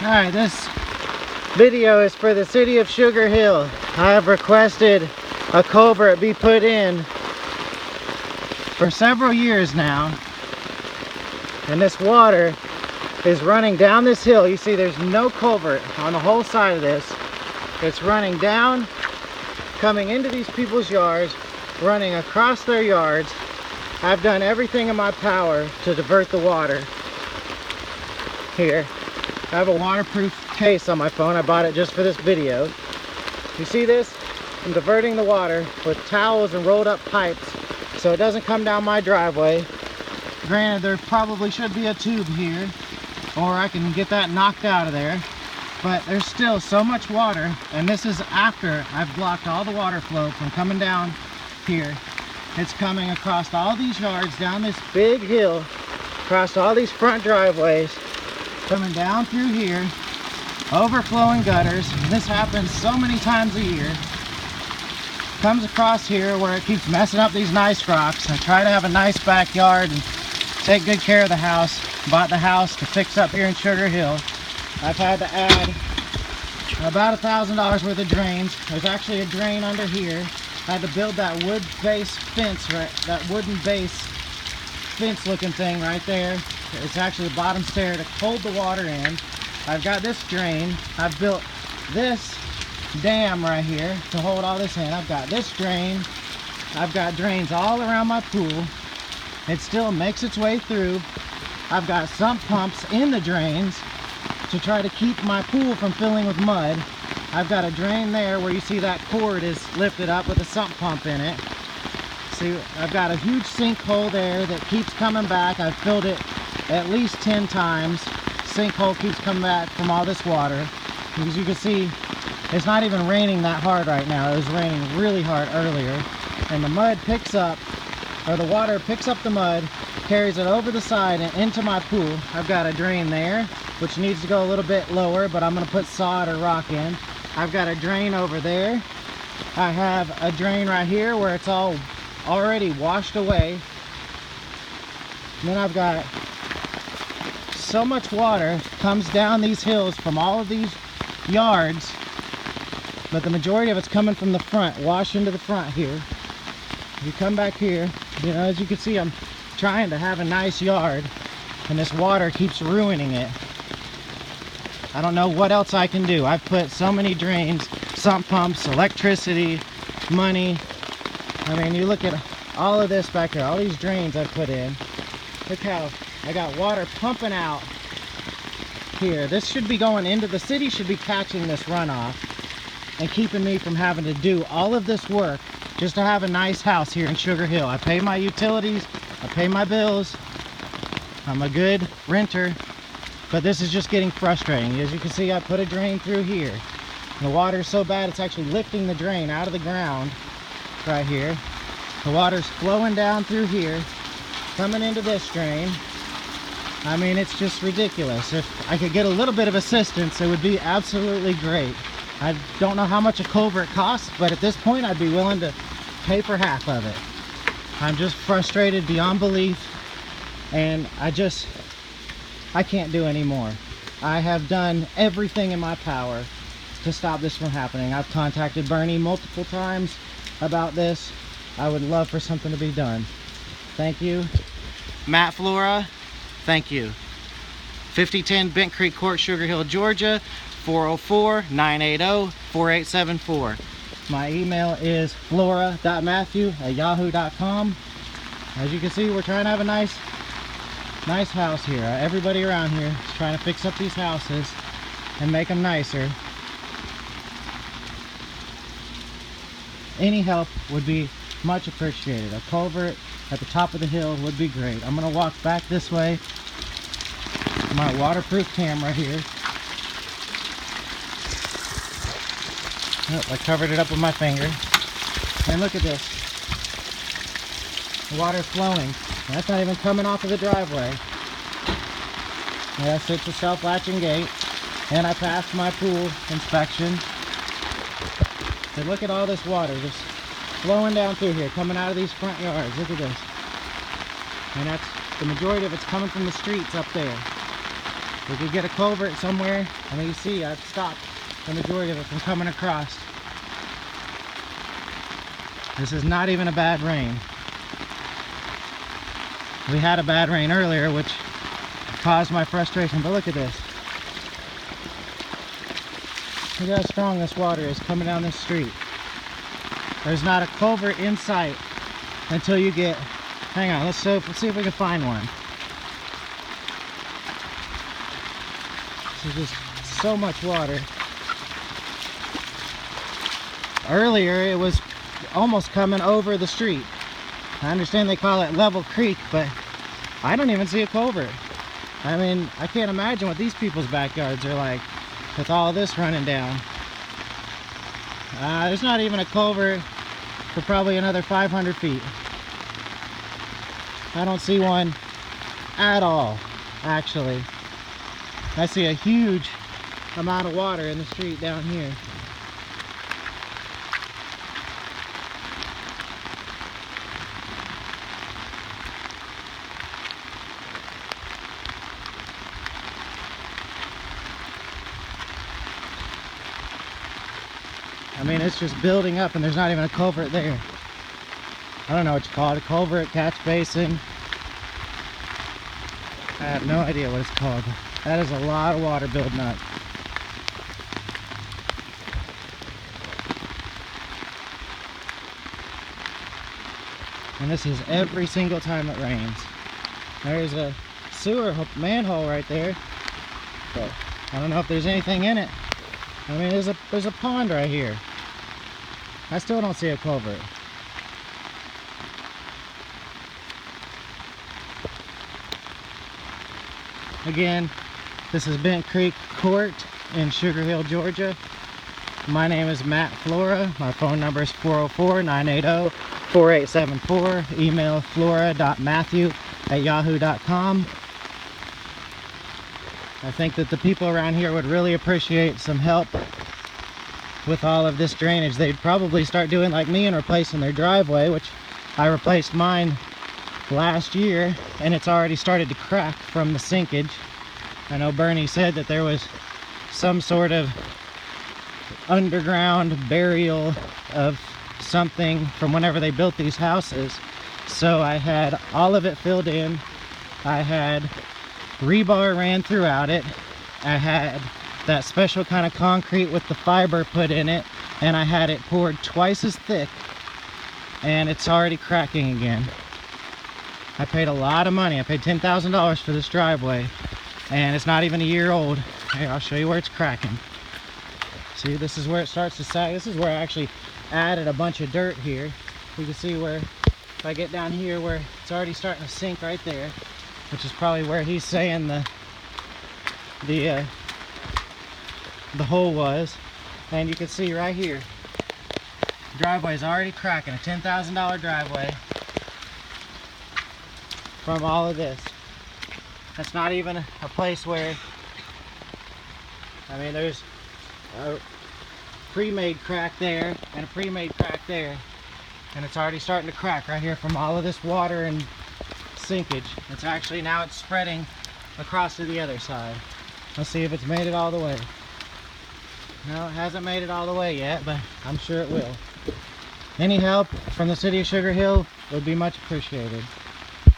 Alright, this video is for the city of Sugar Hill. I have requested a culvert be put in for several years now. And this water is running down this hill. You see there's no culvert on the whole side of this. It's running down, coming into these people's yards, running across their yards. I've done everything in my power to divert the water. Here, I have a waterproof case on my phone. I bought it just for this video. You see this? I'm diverting the water with towels and rolled up pipes so it doesn't come down my driveway. Granted, there probably should be a tube here, or I can get that knocked out of there. But there's still so much water, and this is after I've blocked all the water flow from coming down here. It's coming across all these yards, down this big hill, across all these front driveways, coming down through here, overflowing gutters. This happens so many times a year. Comes across here where it keeps messing up these nice rocks. I try to have a nice backyard and take good care of the house. Bought the house to fix up here in Sugar Hill. I've had to add about $1,000 worth of drains. There's actually a drain under here. I had to build that wood base fence, right, that wooden base fence looking thing right there. It's actually the bottom stair to hold the water in. I've got this drain. I've built this dam right here to hold all this in. I've got this drain. I've got drains all around my pool. It still makes its way through. I've got sump pumps in the drains to try to keep my pool from filling with mud. I've got a drain there where you see that cord is lifted up with a sump pump in it. See, I've got a huge sinkhole there that keeps coming back. I've filled it at least 10 times. Sinkhole keeps coming back from all this water. As you can see, it's not even raining that hard right now. It was raining really hard earlier. And the mud picks up, or the water picks up the mud, carries it over the side and into my pool. I've got a drain there, which needs to go a little bit lower, but I'm gonna put sod or rock in. I've got a drain over there. I have a drain right here where it's all already washed away. And then I've got so much water comes down these hills from all of these yards, but the majority of it's coming from the front, wash into the front here. You come back here, you know, as you can see, I'm trying to have a nice yard, and this water keeps ruining it. I don't know what else I can do. I've put so many drains, sump pumps, electricity, money. I mean, you look at all of this back here, all these drains I've put in. Look how I got water pumping out here. This should be going into the city, should be catching this runoff and keeping me from having to do all of this work just to have a nice house here in Sugar Hill. I pay my utilities, I pay my bills, I'm a good renter, but this is just getting frustrating. As you can see, I put a drain through here. The water is so bad it's actually lifting the drain out of the ground right here. The water's flowing down through here, coming into this drain. I mean, it's just ridiculous. If I could get a little bit of assistance, it would be absolutely great. I don't know how much a culvert costs, but at this point I'd be willing to pay for half of it. I'm just frustrated beyond belief, and I can't do anymore. I have done everything in my power to stop this from happening. I've contacted Bernie multiple times about this. I would love for something to be done. Thank you. Matt Flora, thank you. 5010 Bent Creek Court, Sugar Hill, Georgia, 404-980-4874. My email is flora.matthew@yahoo.com. As you can see, we're trying to have a nice house here. Everybody around here is trying to fix up these houses and make them nicer. Any help would be much appreciated. A culvert at the top of the hill would be great. I'm going to walk back this way. My waterproof camera here. Oh, I covered it up with my finger. And look at this. The water's flowing. That's not even coming off of the driveway. Yes, it's a self-latching gate. And I passed my pool inspection. So look at all this water just flowing down through here, coming out of these front yards. Look at this. And that's the majority of it's coming from the streets up there. We could get a culvert somewhere. I mean, you see, I've stopped the majority of it from coming across. This is not even a bad rain. We had a bad rain earlier, which caused my frustration, but look at this. Look how strong this water is coming down this street. There's not a culvert in sight until you get, hang on, let's see if we can find one. This is just so much water. Earlier it was almost coming over the street. I understand they call it Level Creek, but I don't even see a culvert. I mean, I can't imagine what these people's backyards are like with all this running down. There's not even a culvert for probably another 500 feet. I don't see one at all, actually. I see a huge amount of water in the street down here. I mean, it's just building up and there's not even a culvert there. I don't know what you call it, a culvert, catch basin. I have no idea what it's called. That is a lot of water building up. And this is every single time it rains. There's a sewer manhole right there, but I don't know if there's anything in it. I mean, there's a pond right here. I still don't see a culvert. Again, this is Bent Creek Court in Sugar Hill, Georgia. My name is Matt Flora. My phone number is 404-980-4874. Email flora.matthew@yahoo.com. I think that the people around here would really appreciate some help with all of this drainage. They'd probably start doing like me and replacing their driveway, which I replaced mine last year, and it's already started to crack from the sinkage. I know Bernie said that there was some sort of underground burial of something from whenever they built these houses. So I had all of it filled in. I had rebar ran throughout it. I had that special kind of concrete with the fiber put in it, and I had it poured twice as thick, and it's already cracking again. I paid a lot of money. I paid $10,000 for this driveway, and it's not even a year old. Here, I'll show you where it's cracking. See, this is where it starts to sag. This is where I actually added a bunch of dirt here. You can see where, if I get down here, where it's already starting to sink right there, which is probably where he's saying the hole was. And you can see right here, the driveway is already cracking. A $10,000 driveway from all of this. That's not even a place where, I mean, there's a pre-made crack there and a pre-made crack there, and it's already starting to crack right here from all of this water and sinkage. It's actually, now it's spreading across to the other side. Let's see if it's made it all the way. No, it hasn't made it all the way yet, but I'm sure it will. Any help from the city of Sugar Hill would be much appreciated.